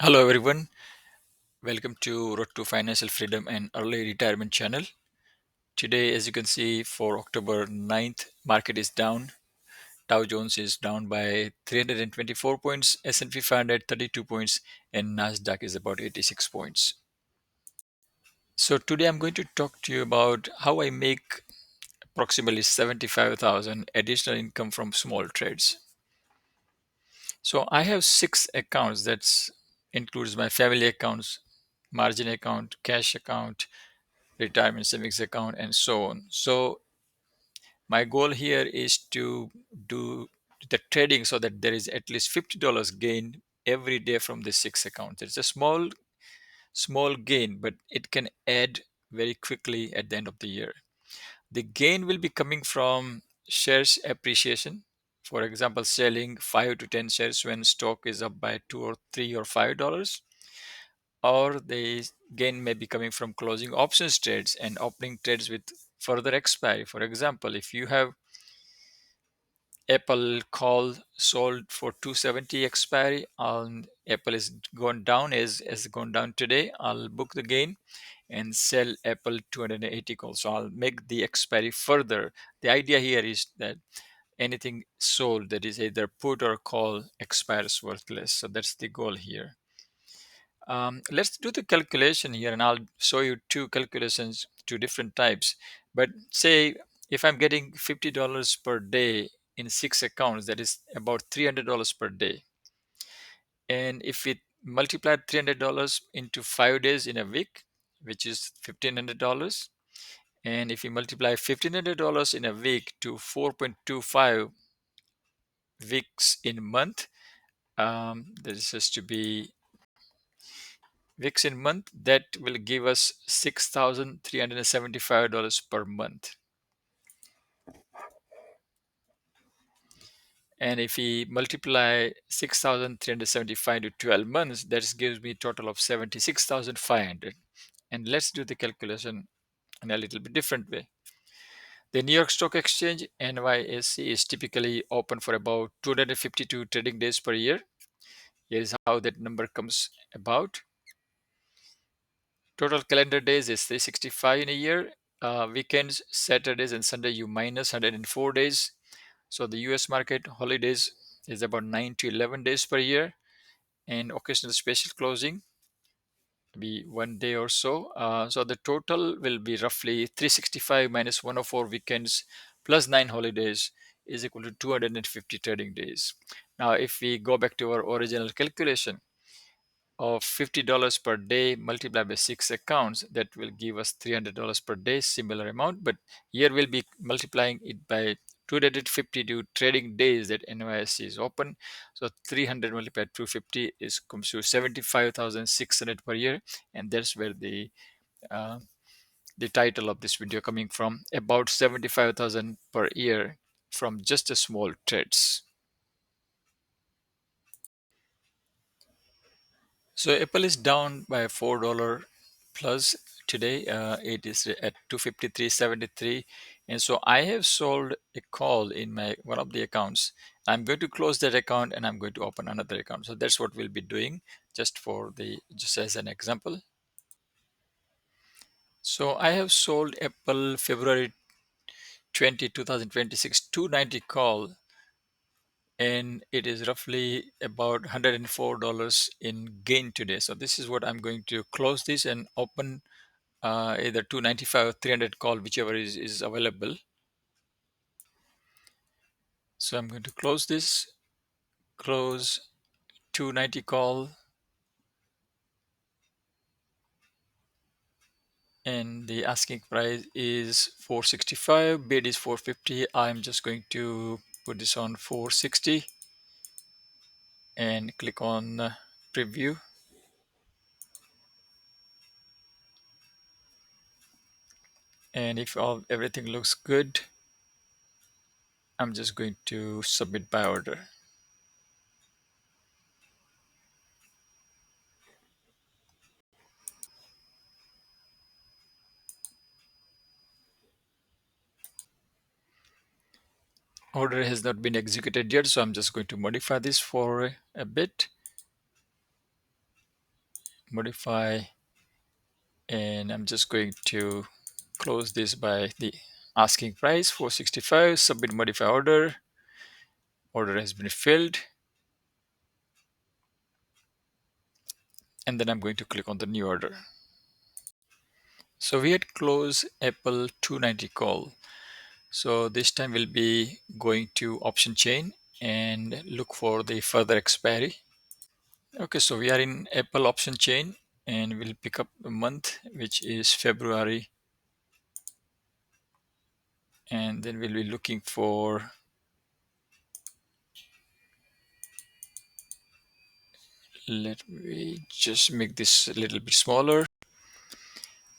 Hello everyone, welcome to Road to Financial Freedom and Early Retirement channel. Today, as you can see, for October 9th, market is down. Dow Jones is down by 324 points, S&P 500 32 points, and Nasdaq is about 86 points. So today I'm going to talk to you about how I make approximately 75,000 additional income from small trades. So I have six accounts that includes my family accounts, margin account, cash account, retirement savings account, and so on. So my goal here is to do the trading so that there is at least $50 gain every day from the six accounts. It's a small gain, but it can add very quickly at the end of the year. The gain will be coming from shares appreciation. For example, selling 5 to 10 shares when stock is up by $2 or $3 or $5, or the gain may be coming from closing options trades and opening trades with further expiry. For example, if you have Apple call sold for 270 expiry and Apple is gone down, is gone down today, I'll book the gain and sell Apple 280 calls. So I'll make the expiry further. The idea here is that anything sold that is either put or call expires worthless. So that's the goal here. Let's do the calculation here, and I'll show you two calculations, two different types. But say if I'm getting $50 per day in six accounts, that is about $300 per day. And if we multiply $300 into 5 days in a week, which is $1,500, and if we multiply $1,500 in a week to 4.25 weeks in a month, this has to be weeks in month, that will give us $6,375 per month. And if we multiply 6,375 to 12 months, that gives me a total of 76,500. And let's do the calculation in a little bit different way. The New York Stock Exchange, NYSE, is typically open for about 252 trading days per year. Here is how that number comes about. Total calendar days is 365 in a year. Weekends, Saturdays and Sunday, you minus 104 days. So the US market holidays is about 9 to 11 days per year, and occasional special closing be 1 day or so. So the total will be roughly 365 minus 104 weekends plus 9 holidays is equal to 250 trading days. Now, if we go back to our original calculation of $50 per day multiplied by six accounts, that will give us $300 per day, similar amount. But here we'll be multiplying it by 252 trading days that NYSE is open. So 300 multiplied 250 is comes to 75,600 per year, and that's where uh, the title of this video coming from, about 75,000 per year from just a small trades. So Apple is down by $4 plus today. It is at 253.73, and so I have sold a call in my one of the accounts. I'm going to close that account and I'm going to open another account. So that's what we'll be doing, just as an example. So I have sold Apple February 20, 2026 290 call, and it is roughly about $104 in gain today. So this is what I'm going to close this and open either 295 or 300 call, whichever is available. So I'm going to close this, close 290 call, and the asking price is 465, bid is 450. I'm just going to put this on 460 and click on preview. And if everything looks good, I'm just going to submit by order. Order has not been executed yet, so I'm just going to modify this for a bit. modify, and I'm just going to close this by the asking price 465. Submit modify order. Order has been filled, and then I'm going to click on the new order. So we had closed Apple 290 call. So this time we'll be going to option chain and look for the further expiry. Okay, so we are in Apple option chain and we'll pick up a month, which is February. And then we'll be looking for, let me just make this a little bit smaller.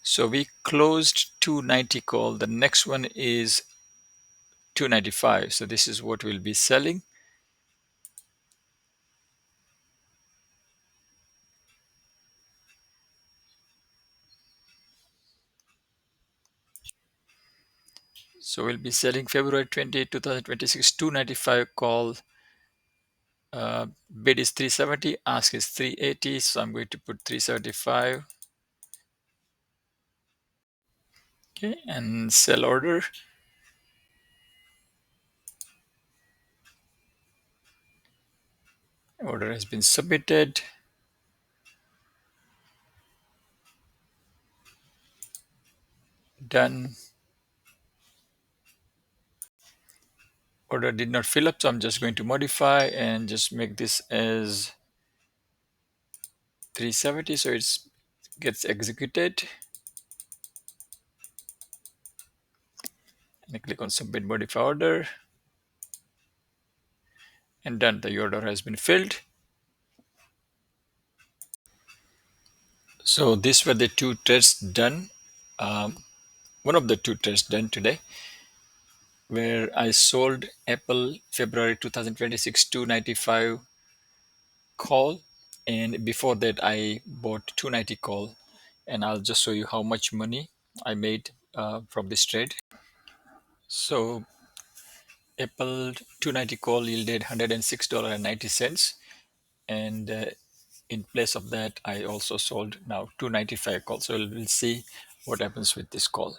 So we closed 290 call. The next one is 295. So this is what we'll be selling. So we'll be selling February 20, 2026, 295 call. Bid is 370, ask is 380. So I'm going to put 375. Okay, and sell order. Order has been submitted. Done. Order did not fill up, so I'm just going to modify and just make this as 370 so it gets executed. And I click on submit modify order. And done. The order has been filled. So these were the two tests done. One of the two tests done today, where I sold Apple February 2026 295 call, and before that I bought 290 call, and I'll just show you how much money I made from this trade. So Apple 290 call yielded $106.90, and in place of that I also sold now 295 call. So we'll see what happens with this call.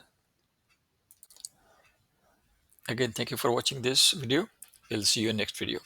Again, thank you for watching this video. We'll see you in next video.